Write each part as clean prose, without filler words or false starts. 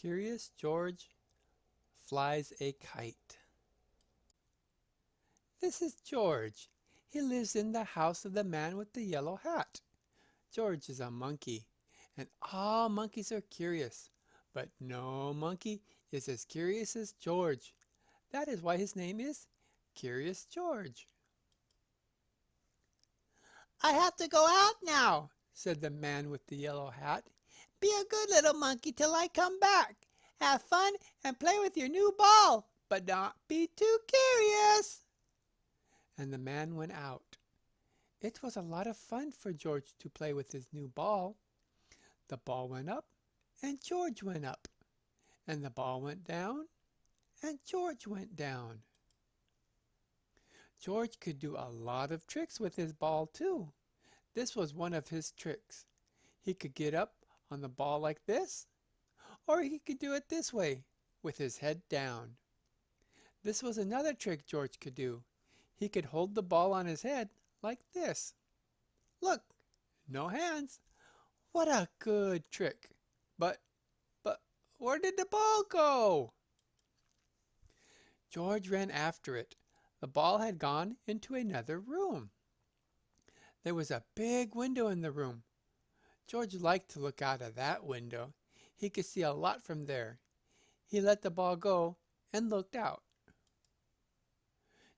Curious George flies a kite. This is George. He lives in the house of the man with the yellow hat. George is a monkey, and all monkeys are curious, but no monkey is as curious as George. That is why his name is Curious George. "I have to go out now," said the man with the yellow hat. "Be a good little monkey till I come back. Have fun and play with your new ball, but not be too curious." And the man went out. It was a lot of fun for George to play with his new ball. The ball went up, and George went up, and the ball went down, and George went down. George could do a lot of tricks with his ball too. This was one of his tricks. He could get up on the ball like this, or he could do it this way, with his head down. This was another trick George could do. He could hold the ball on his head like this. Look, no hands. What a good trick. But where did the ball go? George ran after it. The ball had gone into another room. There was a big window in the room. George liked to look out of that window. He could see a lot from there. He let the ball go and looked out.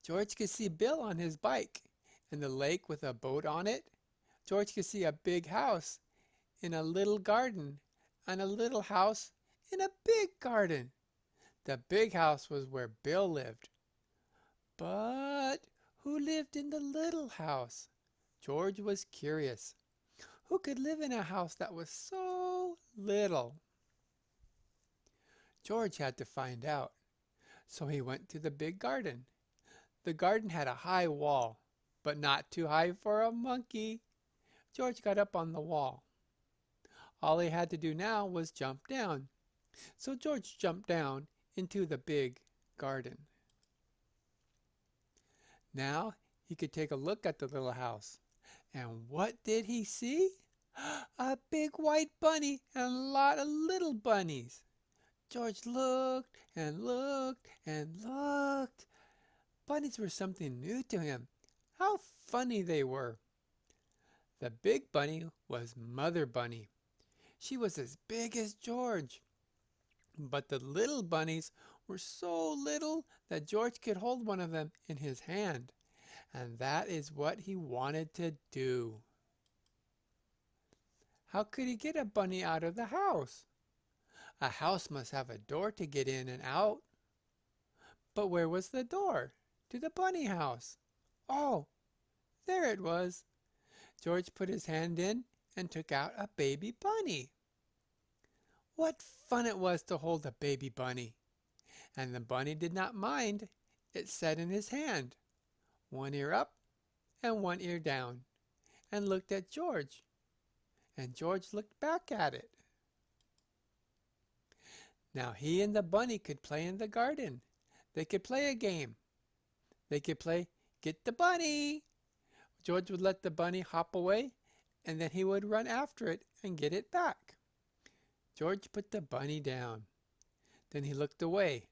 George could see Bill on his bike and the lake with a boat on it. George could see a big house in a little garden and a little house in a big garden. The big house was where Bill lived. But who lived in the little house? George was curious. Who could live in a house that was so little? George had to find out. So he went to the big garden. The garden had a high wall, but not too high for a monkey. George got up on the wall. All he had to do now was jump down. So George jumped down into the big garden. Now he could take a look at the little house. And what did he see? A big white bunny and a lot of little bunnies. George looked and looked and looked. Bunnies were something new to him. How funny they were. The big bunny was Mother Bunny. She was as big as George. But the little bunnies were so little that George could hold one of them in his hand. And that is what he wanted to do. How could he get a bunny out of the house? A house must have a door to get in and out. But where was the door to the bunny house? Oh, there it was. George put his hand in and took out a baby bunny. What fun it was to hold a baby bunny. And the bunny did not mind. It sat in his hand, one ear up and one ear down, and looked at George. And George looked back at it. Now he and the bunny could play in the garden. They could play a game. They could play Get the Bunny. George would let the bunny hop away, and then he would run after it and get it back. George put the bunny down. Then he looked away.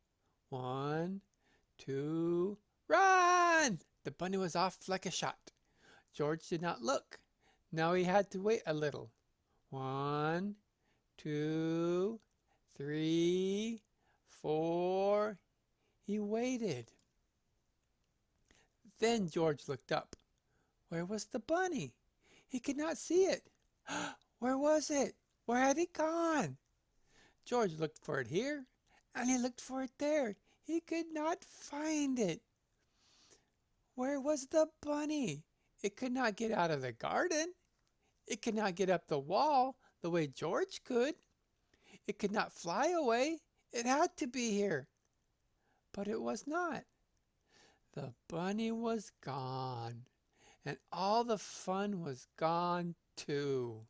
1, 2, run! The bunny was off like a shot. George did not look. Now he had to wait a little. 1, 2, 3, 4. He waited. Then George looked up. Where was the bunny? He could not see it. Where was it? Where had it gone? George looked for it here, and he looked for it there. He could not find it. Where was the bunny? It could not get out of the garden. It could not get up the wall the way George could. It could not fly away. It had to be here. But it was not. The bunny was gone, and all the fun was gone too.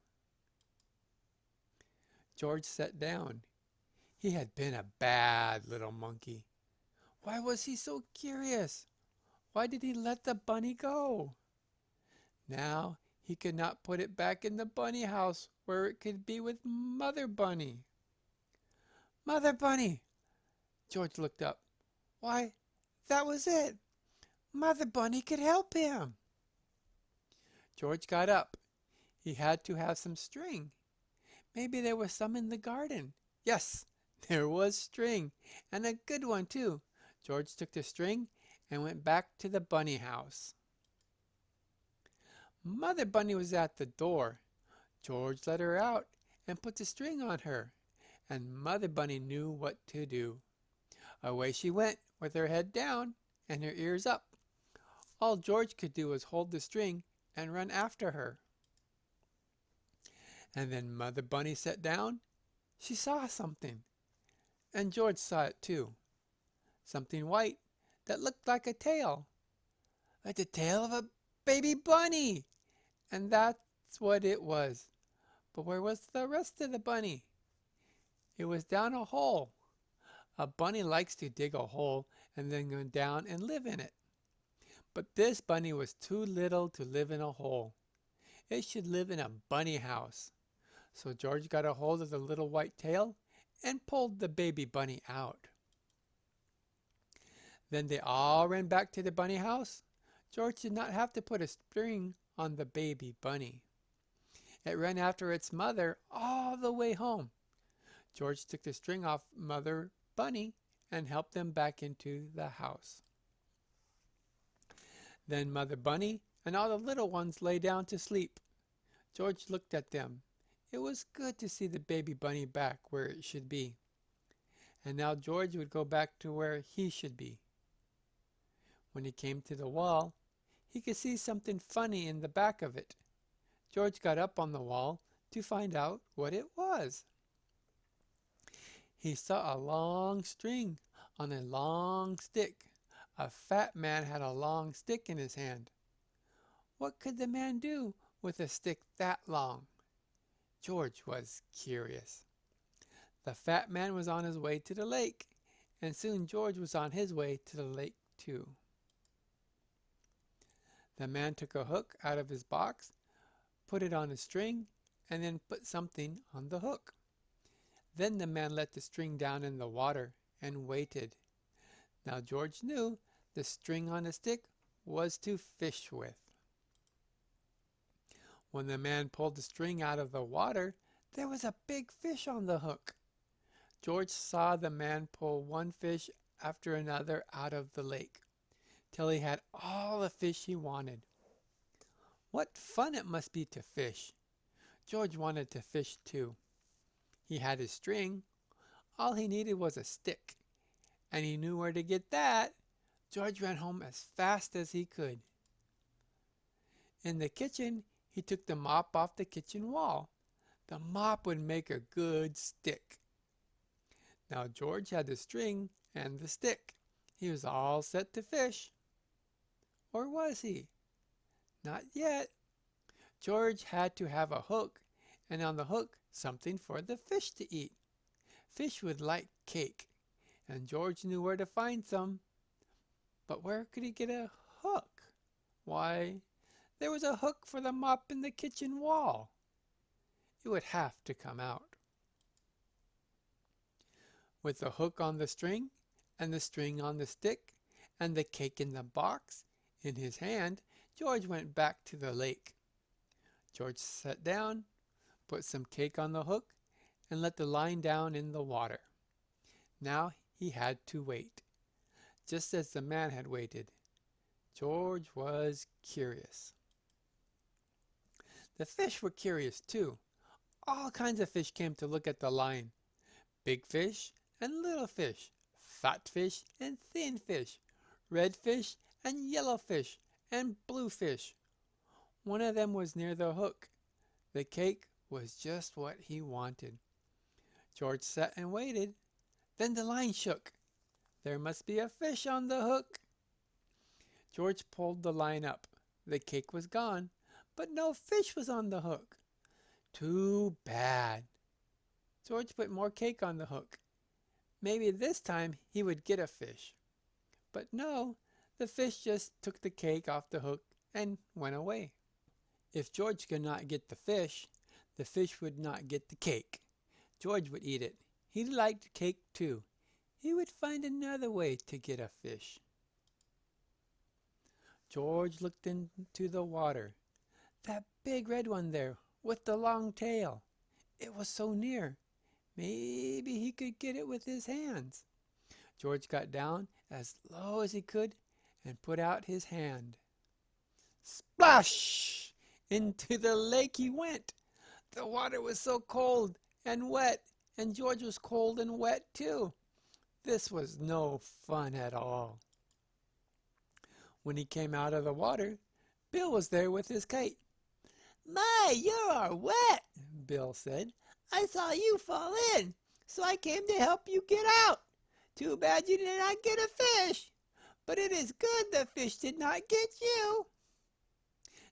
George sat down. He had been a bad little monkey. Why was he so curious? Why did he let the bunny go? Now he could not put it back in the bunny house where it could be with Mother Bunny. Mother Bunny! George looked up. Why, that was it! Mother Bunny could help him! George got up. He had to have some string. Maybe there was some in the garden. Yes, there was string, and a good one too. George took the string and went back to the bunny house. Mother Bunny was at the door. George let her out and put the string on her, and Mother Bunny knew what to do. Away she went with her head down and her ears up. All George could do was hold the string and run after her. And then Mother Bunny sat down. She saw something, and George saw it too. Something white that looked like a tail. Like the tail of a baby bunny! And that's what it was. But where was the rest of the bunny? It was down a hole. A bunny likes to dig a hole and then go down and live in it. But this bunny was too little to live in a hole. It should live in a bunny house. So George got a hold of the little white tail and pulled the baby bunny out. Then they all ran back to the bunny house. George did not have to put a string on the baby bunny. It ran after its mother all the way home. George took the string off Mother Bunny and helped them back into the house. Then Mother Bunny and all the little ones lay down to sleep. George looked at them. It was good to see the baby bunny back where it should be. And now George would go back to where he should be. When he came to the wall, he could see something funny in the back of it. George got up on the wall to find out what it was. He saw a long string on a long stick. A fat man had a long stick in his hand. What could the man do with a stick that long? George was curious. The fat man was on his way to the lake, and soon George was on his way to the lake too. The man took a hook out of his box, put it on a string, and then put something on the hook. Then the man let the string down in the water and waited. Now George knew the string on a stick was to fish with. When the man pulled the string out of the water, there was a big fish on the hook. George saw the man pull one fish after another out of the lake, till he had all the fish he wanted. What fun it must be to fish! George wanted to fish too. He had his string. All he needed was a stick, and he knew where to get that. George ran home as fast as he could. In the kitchen, he took the mop off the kitchen wall. The mop would make a good stick. Now George had the string and the stick. He was all set to fish. Or was he? Not yet. George had to have a hook, and on the hook something for the fish to eat. Fish would like cake, and George knew where to find some. But where could he get a hook? Why, there was a hook for the mop in the kitchen wall. It would have to come out. With the hook on the string, and the string on the stick, and the cake in the box in his hand, George went back to the lake. George sat down, put some cake on the hook, and let the line down in the water. Now he had to wait, just as the man had waited. George was curious. The fish were curious too. All kinds of fish came to look at the line. Big fish and little fish, fat fish and thin fish, red fish and yellow fish, and blue fish. One of them was near the hook. The cake was just what he wanted. George sat and waited. Then the line shook. There must be a fish on the hook. George pulled the line up. The cake was gone, but no fish was on the hook. Too bad. George put more cake on the hook. Maybe this time he would get a fish. But no, the fish just took the cake off the hook and went away. If George could not get the fish would not get the cake. George would eat it. He liked cake too. He would find another way to get a fish. George looked into the water. That big red one there with the long tail. It was so near. Maybe he could get it with his hands. George got down as low as he could and put out his hand. Splash! Into the lake he went. The water was so cold and wet, and George was cold and wet too. This was no fun at all. When he came out of the water, Bill was there with his kite. "My, you are wet," Bill said. "I saw you fall in, so I came to help you get out. Too bad you did not get a fish, but it is good the fish did not get you.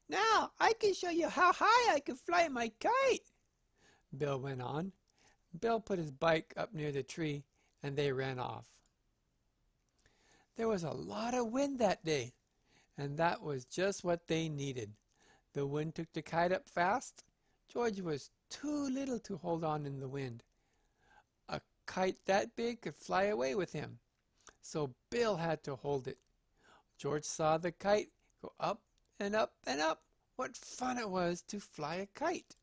Now I can show you how high I can fly my kite," Bill went on. Bill put his bike up near the tree, and they ran off. There was a lot of wind that day, and that was just what they needed. The wind took the kite up fast. George was too little to hold on in the wind. A kite that big could fly away with him, so Bill had to hold it. George saw the kite go up and up and up. What fun it was to fly a kite!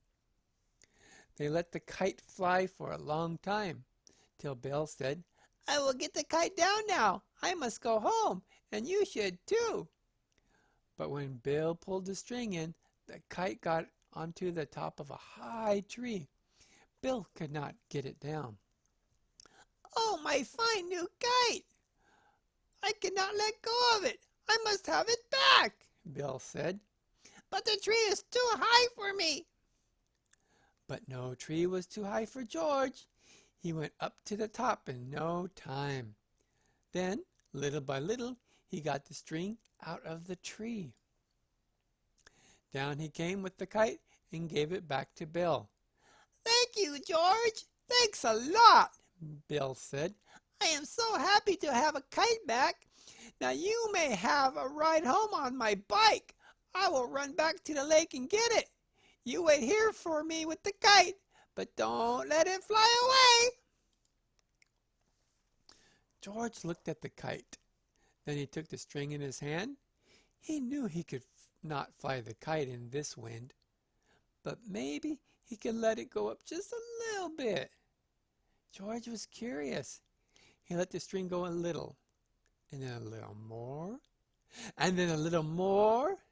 They let the kite fly for a long time, till Bill said, "I will get the kite down now. I must go home, and you should too." But when Bill pulled the string in, the kite got onto the top of a high tree. Bill could not get it down. "Oh, my fine new kite! I cannot let go of it. I must have it back," Bill said. "But the tree is too high for me." But no tree was too high for George. He went up to the top in no time. Then, little by little, he got the string out of the tree. Down he came with the kite and gave it back to Bill. "Thank you, George. Thanks a lot," Bill said. "I am so happy to have a kite back. Now you may have a ride home on my bike. I will run back to the lake and get it. You wait here for me with the kite, but don't let it fly away." George looked at the kite. Then he took the string in his hand. He knew he could not fly the kite in this wind, but maybe he could let it go up just a little bit. George was curious. He let the string go a little, and then a little more, and then a little more,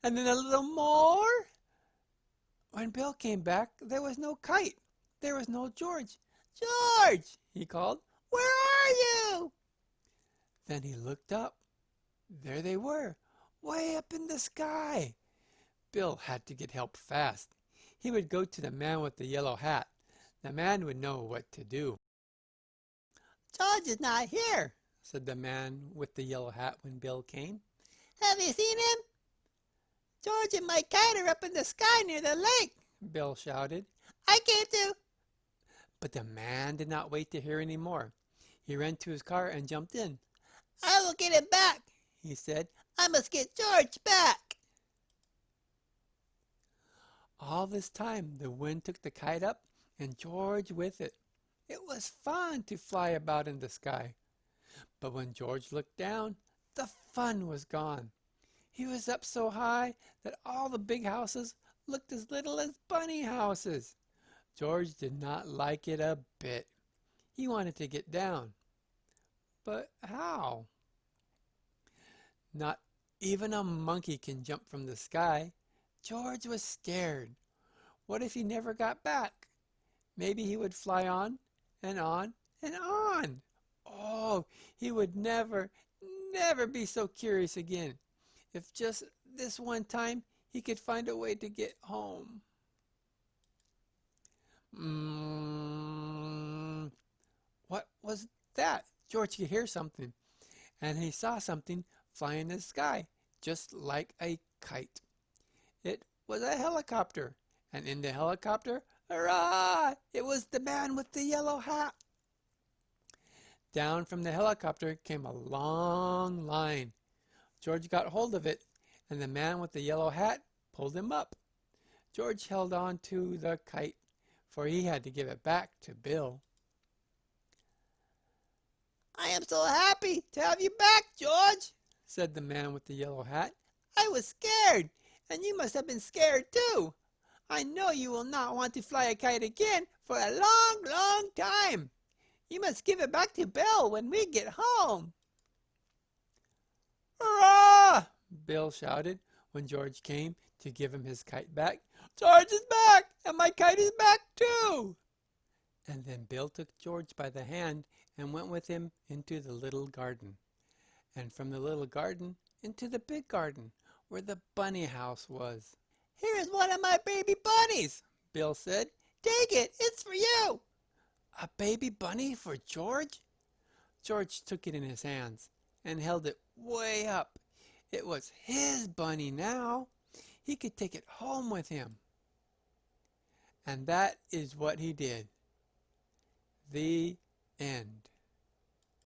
and then a little more. When Bill came back, there was no kite. There was no George. "George!" he called. "Where are you?" Then he looked up. There they were, way up in the sky. Bill had to get help fast. He would go to the man with the yellow hat. The man would know what to do. "George is not here," said the man with the yellow hat when Bill came. "Have you seen him?" "George and my kite are up in the sky near the lake," Bill shouted. "I came to—" But the man did not wait to hear any more. He ran to his car and jumped in. "I will get it back," he said. "I must get George back." All this time the wind took the kite up and George with it. It was fun to fly about in the sky. But when George looked down, the fun was gone. He was up so high that all the big houses looked as little as bunny houses. George did not like it a bit. He wanted to get down. But how? Not even a monkey can jump from the sky. George was scared. What if he never got back? Maybe he would fly on and on and on. Oh, he would never be so curious again. If just this one time he could find a way to get home. What was that? George could hear something, and he saw something fly in the sky, just like a kite. It was a helicopter, and in the helicopter, hurrah! It was the man with the yellow hat. Down from the helicopter came a long line. George got hold of it, and the man with the yellow hat pulled him up. George held on to the kite, for he had to give it back to Bill. I am so happy to have you back, George, said the man with the yellow hat. I was scared, and you must have been scared too. I know you will not want to fly a kite again for a long, long time. You must give it back to Bill when we get home. Hurrah! Bill shouted when George came to give him his kite back. George is back, and my kite is back too. And then Bill took George by the hand and went with him into the little garden, and from the little garden into the big garden where the bunny house was. Here is one of my baby bunnies, Bill said. Take it, it's for you. A baby bunny for George? George took it in his hands and held it way up. It was his bunny now. He could take it home with him. And that is what he did. The end.